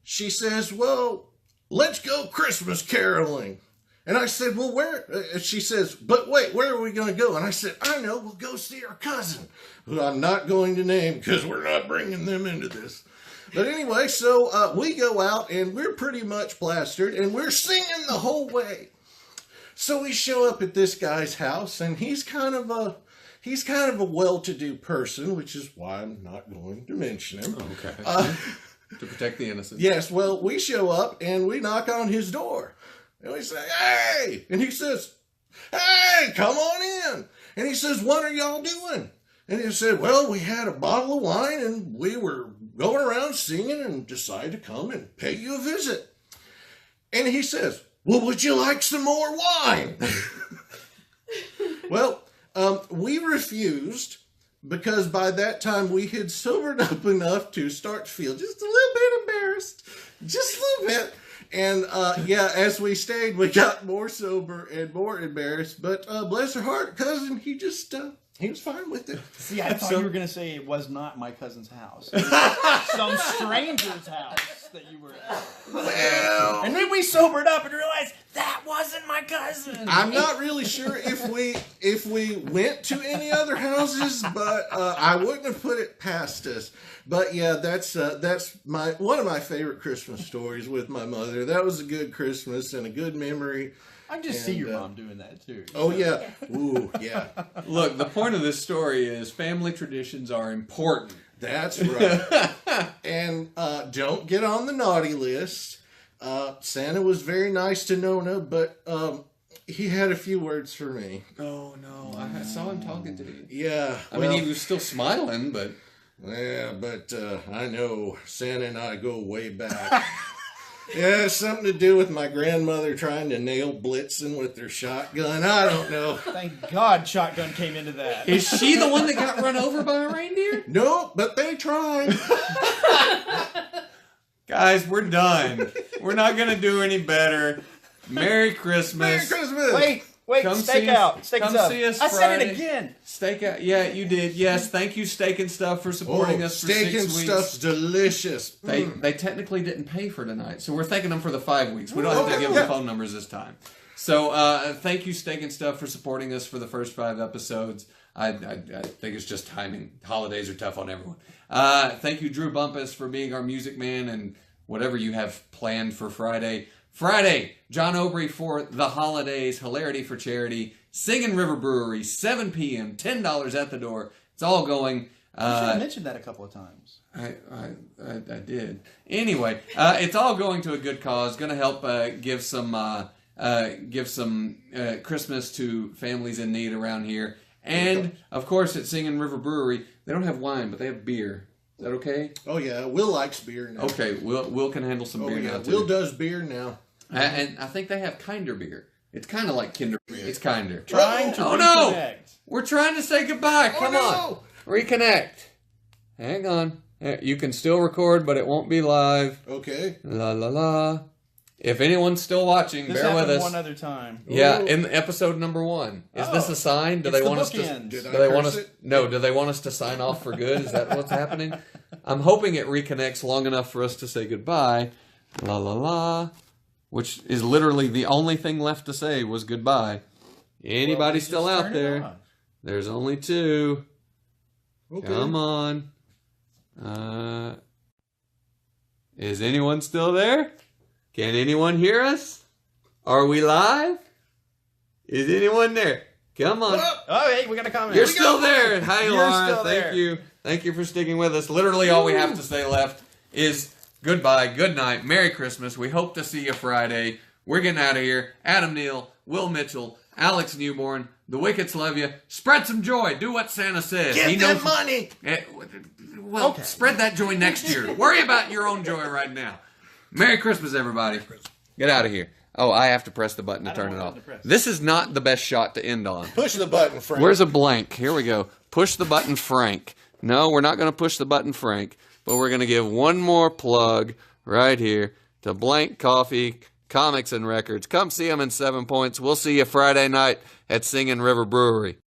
she says, "Well, let's go Christmas caroling." And I said, "Well, where?" She says, "But wait, where are we going to go?" And I said, "I know, we'll go see our cousin, who I'm not going to name because we're not bringing them into this." But anyway, so we go out, and we're pretty much plastered, and we're singing the whole way. So we show up at this guy's house, and he's kind of a well-to-do person, which is why I'm not going to mention him. Okay. To protect the innocent. Yes, well, we show up and we knock on his door. And we say, hey! And he says, hey, come on in. And he says, what are y'all doing? And he said, well, we had a bottle of wine and we were going around singing and decided to come and pay you a visit. And he says, well, would you like some more wine? Well, we refused because by that time we had sobered up enough to start to feel just a little bit embarrassed. Just a little bit. And as we stayed, we got more sober and more embarrassed. But bless her heart, cousin, he was fine with it. See, I thought you were going to say it was not my cousin's house. It was some stranger's house that you were at. Well, And then we sobered up and realized that wasn't my cousin. I'm not really sure if we went to any other houses, but I wouldn't have put it past us. But yeah, that's one of my favorite Christmas stories with my mother. That was a good Christmas and a good memory. I just see your mom doing that too. Oh yeah, ooh yeah. Look, the point of this story is family traditions are important. That's right. And don't get on the naughty list. Santa was very nice to Nona, but he had a few words for me. Oh no, I saw him talking to you. Yeah. I mean, he was still smiling, but Yeah, but I know Santa and I go way back. Yeah, something to do with my grandmother trying to nail Blitzen with her shotgun. I don't know. Thank God shotgun came into that. is she the one that got run over by a reindeer? No, but they tried. Guys, we're done. We're not gonna do any better. Merry Christmas. Merry Christmas. Wait, Come steak see us- out. Steak come and stuff. see us I said Friday. it again. Steak out. Yeah, you did. Yes, thank you, Steak and Stuff, for supporting us for 6 steak and weeks. stuff's delicious. They technically didn't pay for tonight, so we're thanking them for the 5 weeks. We don't have to give them phone numbers this time. So thank you, Steak and Stuff, for supporting us for the first 5 episodes. I think it's just timing. Holidays are tough on everyone. Thank you, Drew Bumpus, for being our music man and whatever you have planned for Friday. Friday, John Obrey for the holidays, Hilarity for Charity, Singing River Brewery, 7 p.m., $10 at the door. It's all going. You should have mentioned that a couple of times. I did. Anyway, it's all going to a good cause. Going to help give some Christmas to families in need around here. And of course, at Singing River Brewery, they don't have wine, but they have beer. Is that okay? Oh yeah, Will likes beer now. Okay, Will can handle some beer now too. Will does beer now. And I think they have Kinder beer. It's kind of like Kinder beer. It's Kinder. Trying to Oh no! reconnect. We're trying to say goodbye. Come no! on. Reconnect. Hang on. You can still record, but it won't be live. Okay. La la la. If anyone's still watching, This bear with happened us. one other time. Yeah, Ooh. in episode number 1. Is this a sign? Do It's they the want us to? bookends. Did Do I they want curse us? it? No. Do they want us to sign off for good? Is that what's happening? I'm hoping it reconnects long enough for us to say goodbye. La la la. Which is literally the only thing left to say was goodbye. Anybody Just still out turn it there? on. There's only 2. Okay. Come on. Is anyone still there? Can anyone hear us? Are we live? Is anyone there? Come on. Oh, hey, we got a comment. You're still there. Hi, You're Laura. still Thank there. you. Thank you for sticking with us. Literally all we have to say left is goodbye, good night, Merry Christmas. We hope to see you Friday. We're getting out of here. Adam Neal, Will Mitchell, Alex Newborn, the Wickets love you. Spread some joy. Do what Santa says. Get He that knows. money. Well, spread that joy next year. Worry about your own joy right now. Merry Christmas, everybody. Get out of here. Oh, I have to press the button to turn it know what off. button to press. This is not the best shot to end on. Push the button, Frank. Where's a blank? Here we go. Push the button, Frank. No, we're not going to push the button, Frank. But we're going to give one more plug right here to Blank Coffee, Comics and Records. Come see them in 7 Points. We'll see you Friday night at Singing River Brewery.